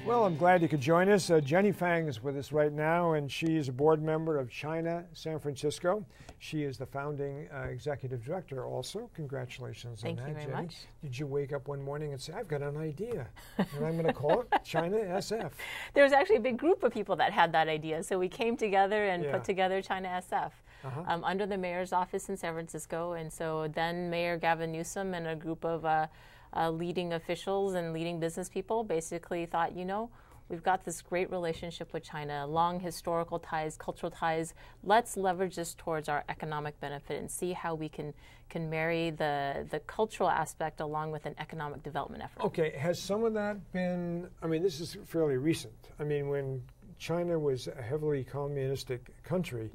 Well, I'm glad you could join us. Ginny Fang is with us right now, and she is a board member of China San Francisco. She is the founding executive director also. Congratulations on that, Jenny. Thank you very much. Did you wake up one morning and say, I've got an idea, and I'm going to call it ChinaSF? There was actually a big group of people that had that idea, so we came together and put together ChinaSF under the mayor's office in San Francisco. And so then Mayor Gavin Newsom and a group of leading officials and leading business people basically thought, you know, we've got this great relationship with China, long historical ties, cultural ties. Let's leverage this towards our economic benefit and see how we can marry the cultural aspect along with an economic development effort. Okay, has some of that been, I mean, this is fairly recent. I mean, when China was a heavily communistic country,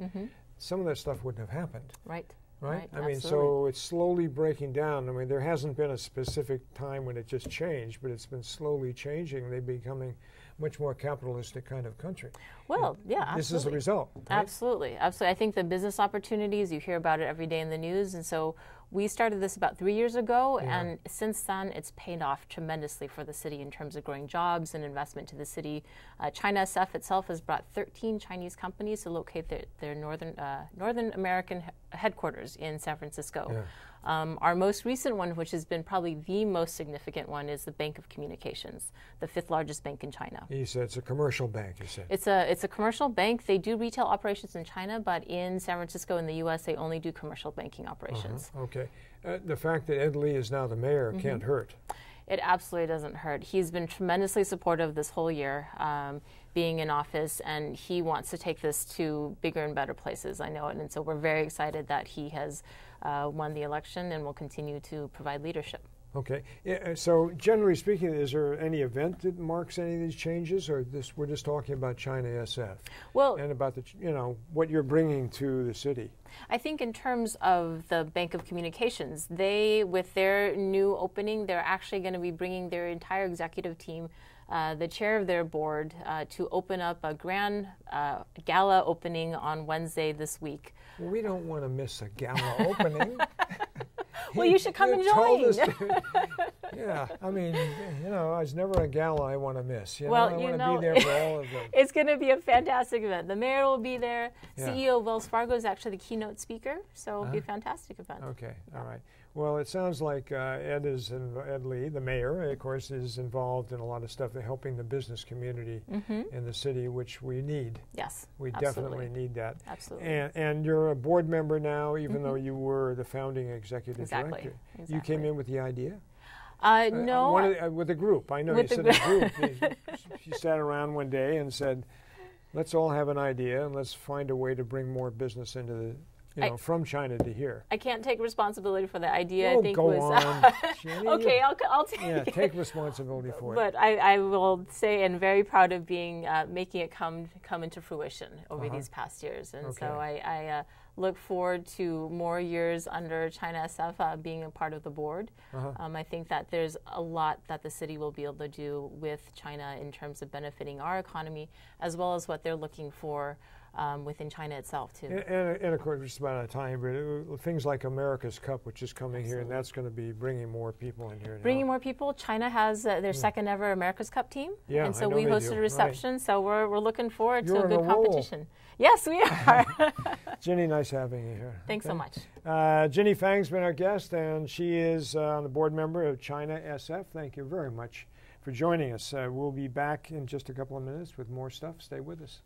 some of that stuff wouldn't have happened. Right. Right? I absolutely. mean, so it's slowly breaking down. I mean, there hasn't been a specific time when it just changed, but it's been slowly changing. They're becoming much more capitalistic kind of country. Well, yeah, absolutely. This is the result. Right? Absolutely. Absolutely. I think the business opportunities, you hear about it every day in the news, and so we started this about 3 years ago, and since then it's paid off tremendously for the city in terms of growing jobs and investment to the city. ChinaSF itself has brought 13 Chinese companies to locate their Northern American headquarters in San Francisco. Yeah. Our most recent one, which has been probably the most significant one, is the Bank of Communications, the 5th largest bank in China. You said it's a commercial bank, you said. It's a commercial bank. They do retail operations in China, but in San Francisco in the U.S., they only do commercial banking operations. Okay. The fact that Ed Lee is now the mayor can't hurt. It absolutely doesn't hurt. He's been tremendously supportive this whole year being in office, and he wants to take this to bigger and better places. I know it, and so we're very excited that he has won the election and will continue to provide leadership. Okay. Yeah, so generally speaking, is there any event that marks any of these changes, or we're just talking about ChinaSF? Well, and about the, you know, what you're bringing to the city? I think in terms of the Bank of Communications, they, with their new opening, they're actually going to be bringing their entire executive team, the chair of their board, to open up a grand gala opening on Wednesday this week. Well, we don't want to miss a gala opening. Well, you should come and join. Yeah, I mean, you know, there's never a gala I want to miss. You well, know, I want to be there for all of them. It's going to be a fantastic event. The mayor will be there. CEO of Wells Fargo is actually the keynote speaker, so it'll be a fantastic event. Okay, all right. Well, it sounds like Ed Lee, the mayor, of course, is involved in a lot of stuff, helping the business community in the city, which we need. Yes, we absolutely. definitely need that. Absolutely. And you're a board member now, even though you were the founding executive director. Exactly. You came in with the idea? No. With a group. I know you said a group. She sat around one day and said, let's all have an idea and let's find a way to bring more business into the, from China to here. I can't take responsibility for the idea. Oh, I think go was on. Jenny, okay. I'll take it. Take responsibility for it. But I will say, and very proud of being making it come into fruition over these past years, and so I look forward to more years under ChinaSF being a part of the board. I think that there's a lot that the city will be able to do with China in terms of benefiting our economy, as well as what they're looking for within China itself, too. And of course, it's about a time, but things like America's Cup, which is coming here, and that's going to be bringing more people in here. Bringing more people. China has their second ever America's Cup team. Yeah, and so we hosted a reception, so we're looking forward to a good competition. Roll. Yes, we are. Ginny, nice having you here. Thanks so much. Ginny Fang's been our guest, and she is the board member of ChinaSF. Thank you very much for joining us. We'll be back in just a couple of minutes with more stuff. Stay with us.